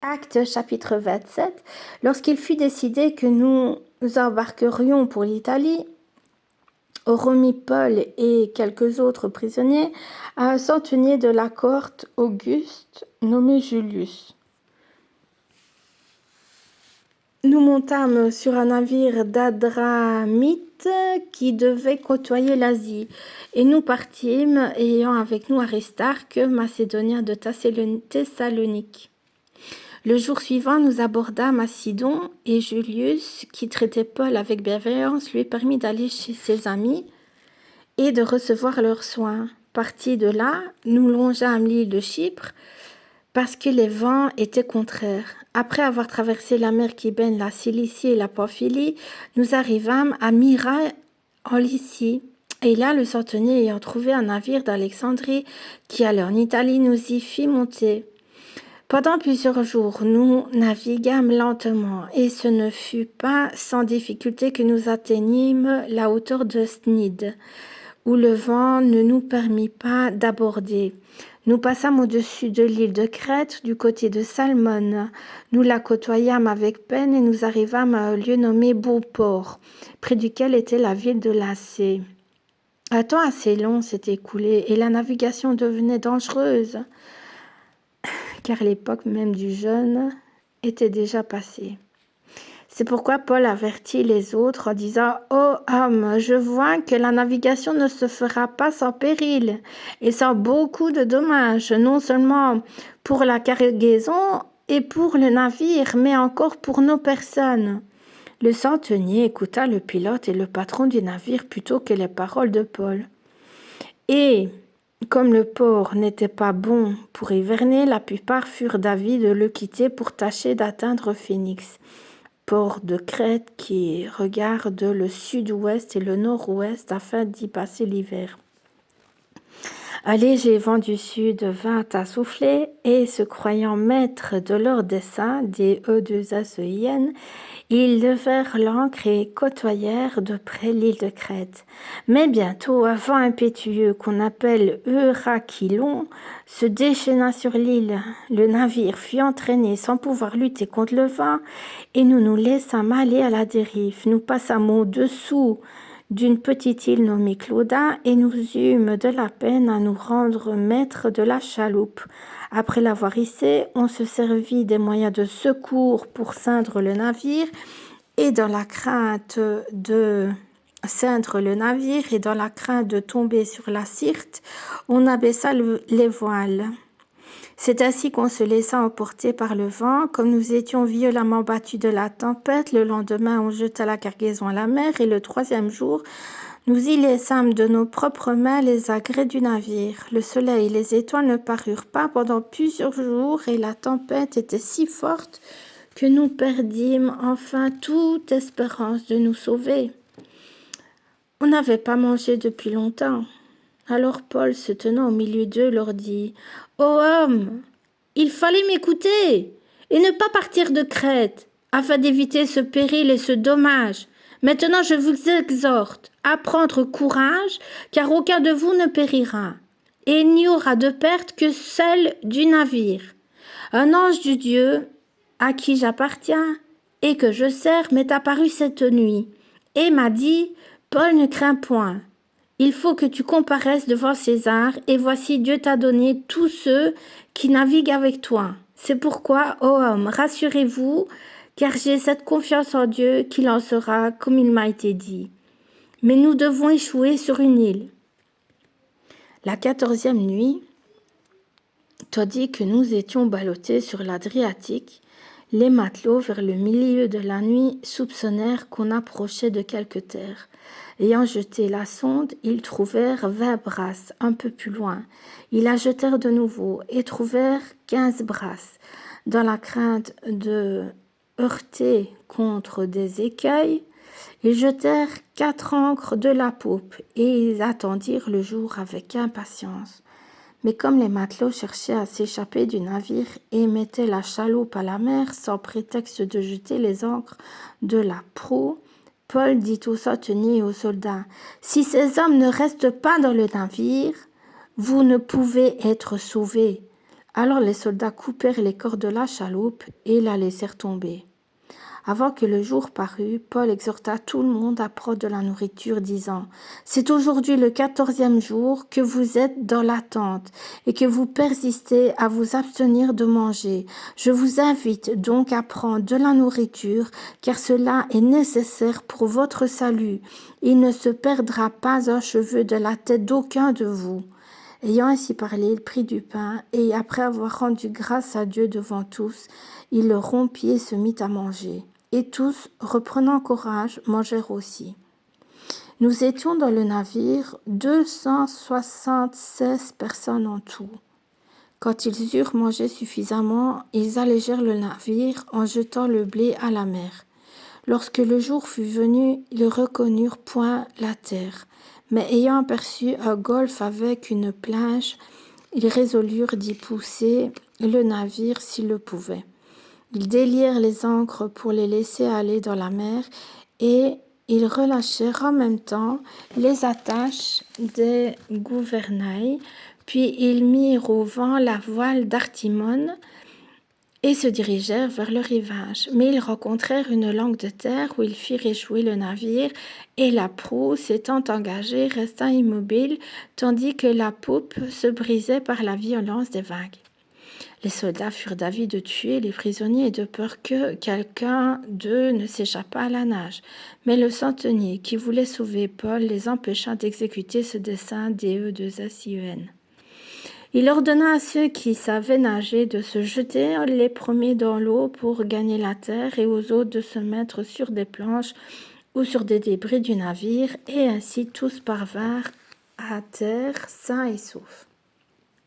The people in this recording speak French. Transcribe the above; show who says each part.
Speaker 1: Actes chapitre 27. Lorsqu'il fut décidé que nous embarquerions pour l'Italie, on remit Paul et quelques autres prisonniers à un centenier de la cohorte Auguste, nommé Julius. Nous montâmes sur un navire d'Adramite qui devait côtoyer l'Asie, et nous partîmes, ayant avec nous Aristarque, macédonien de Thessalonique. Le jour suivant, nous abordâmes à Sidon, et Julius, qui traitait Paul avec bienveillance, lui permit d'aller chez ses amis et de recevoir leurs soins. Partis de là, nous longeâmes l'île de Chypre, parce que les vents étaient contraires. Après avoir traversé la mer qui baigne la Cilicie et la Pamphylie, nous arrivâmes à Myra en Lycie. Et là, le centenier ayant trouvé un navire d'Alexandrie qui allait en Italie, nous y fit monter. Pendant plusieurs jours, nous naviguâmes lentement, et ce ne fut pas sans difficulté que nous atteignîmes la hauteur de Snide, où le vent ne nous permit pas d'aborder. Nous passâmes au-dessus de l'île de Crète, du côté de Salmone. Nous la côtoyâmes avec peine et nous arrivâmes à un lieu nommé Beauport, près duquel était la ville de Lacée. Un temps assez long s'est écoulé et la navigation devenait dangereuse, car l'époque même du jeûne était déjà passée. C'est pourquoi Paul avertit les autres en disant « Ô homme, je vois que la navigation ne se fera pas sans péril et sans beaucoup de dommages, non seulement pour la cargaison et pour le navire, mais encore pour nos personnes. » Le centenier écouta le pilote et le patron du navire plutôt que les paroles de Paul. Et comme le port n'était pas bon pour hiverner, la plupart furent d'avis de le quitter pour tâcher d'atteindre Phénix, port de Crète qui regarde le sud-ouest et le nord-ouest afin d'y passer l'hiver. Un léger vent du sud vint à souffler et, se croyant maîtres de leur dessein, des Eudesaciennes, ils levèrent l'ancre et côtoyèrent de près l'île de Crète. Mais bientôt, un vent impétueux qu'on appelle Eurachylon se déchaîna sur l'île. Le navire fut entraîné sans pouvoir lutter contre le vent et nous nous laissâmes aller à la dérive. Nous passâmes au-dessous d'une petite île nommée Clauda et nous eûmes de la peine à nous rendre maîtres de la chaloupe. Après l'avoir hissée, on se servit des moyens de secours pour ceindre le navire et dans la crainte de tomber sur la Syrte, on abaissa les voiles. C'est ainsi qu'on se laissa emporter par le vent. Comme nous étions violemment battus de la tempête, le lendemain on jeta la cargaison à la mer et le troisième jour, nous y laissâmes de nos propres mains les agrès du navire. Le soleil et les étoiles ne parurent pas pendant plusieurs jours et la tempête était si forte que nous perdîmes enfin toute espérance de nous sauver. On n'avait pas mangé depuis longtemps. Alors Paul, se tenant au milieu d'eux, leur dit « Ô homme, il fallait m'écouter et ne pas partir de Crète, afin d'éviter ce péril et ce dommage. Maintenant je vous exhorte à prendre courage, car aucun de vous ne périra, et il n'y aura de perte que celle du navire. Un ange du Dieu, à qui j'appartiens et que je sers, m'est apparu cette nuit, et m'a dit « Paul, ne crains point. Il faut que tu comparaisses devant César, et voici Dieu t'a donné tous ceux qui naviguent avec toi. C'est pourquoi, ô homme, rassurez-vous, car j'ai cette confiance en Dieu qu'il en sera comme il m'a été dit. Mais nous devons échouer sur une île. » La 14e nuit, tandis que nous étions ballottés sur l'Adriatique, les matelots, vers le milieu de la nuit, soupçonnèrent qu'on approchait de quelque terre. Ayant jeté la sonde, ils trouvèrent 20 brasses un peu plus loin. Ils la jetèrent de nouveau et trouvèrent 15 brasses. Dans la crainte de heurter contre des écueils, ils jetèrent 4 ancres de la poupe et ils attendirent le jour avec impatience. Mais comme les matelots cherchaient à s'échapper du navire et mettaient la chaloupe à la mer sans prétexte de jeter les ancres de la proue, Paul dit aux centeniers et aux soldats « Si ces hommes ne restent pas dans le navire, vous ne pouvez être sauvés. Alors les soldats coupèrent les cordes de la chaloupe et la laissèrent tomber. Avant que le jour parût, Paul exhorta tout le monde à prendre de la nourriture, disant : « C'est aujourd'hui le 14e jour que vous êtes dans l'attente et que vous persistez à vous abstenir de manger. Je vous invite donc à prendre de la nourriture, car cela est nécessaire pour votre salut. Il ne se perdra pas un cheveu de la tête d'aucun de vous. » Ayant ainsi parlé, il prit du pain, et après avoir rendu grâce à Dieu devant tous, il le rompit et se mit à manger. Et tous, reprenant courage, mangèrent aussi. Nous étions dans le navire 276 personnes en tout. Quand ils eurent mangé suffisamment, ils allégèrent le navire en jetant le blé à la mer. Lorsque le jour fut venu, ils reconnurent point la terre. Mais ayant aperçu un golfe avec une plage, ils résolurent d'y pousser le navire s'ils le pouvaient. Ils délièrent les ancres pour les laisser aller dans la mer et ils relâchèrent en même temps les attaches des gouvernails, puis ils mirent au vent la voile d'Artimone et se dirigèrent vers le rivage. Mais ils rencontrèrent une langue de terre où ils firent échouer le navire, et la proue, s'étant engagée, resta immobile, tandis que la poupe se brisait par la violence des vagues. Les soldats furent d'avis de tuer les prisonniers et de peur que quelqu'un d'eux ne s'échappât à la nage. Mais le centenier, qui voulait sauver Paul, les empêcha d'exécuter ce dessein DE2SIEN. Il ordonna à ceux qui savaient nager de se jeter les premiers dans l'eau pour gagner la terre et aux autres de se mettre sur des planches ou sur des débris du navire, et ainsi tous parvinrent à terre sains et saufs.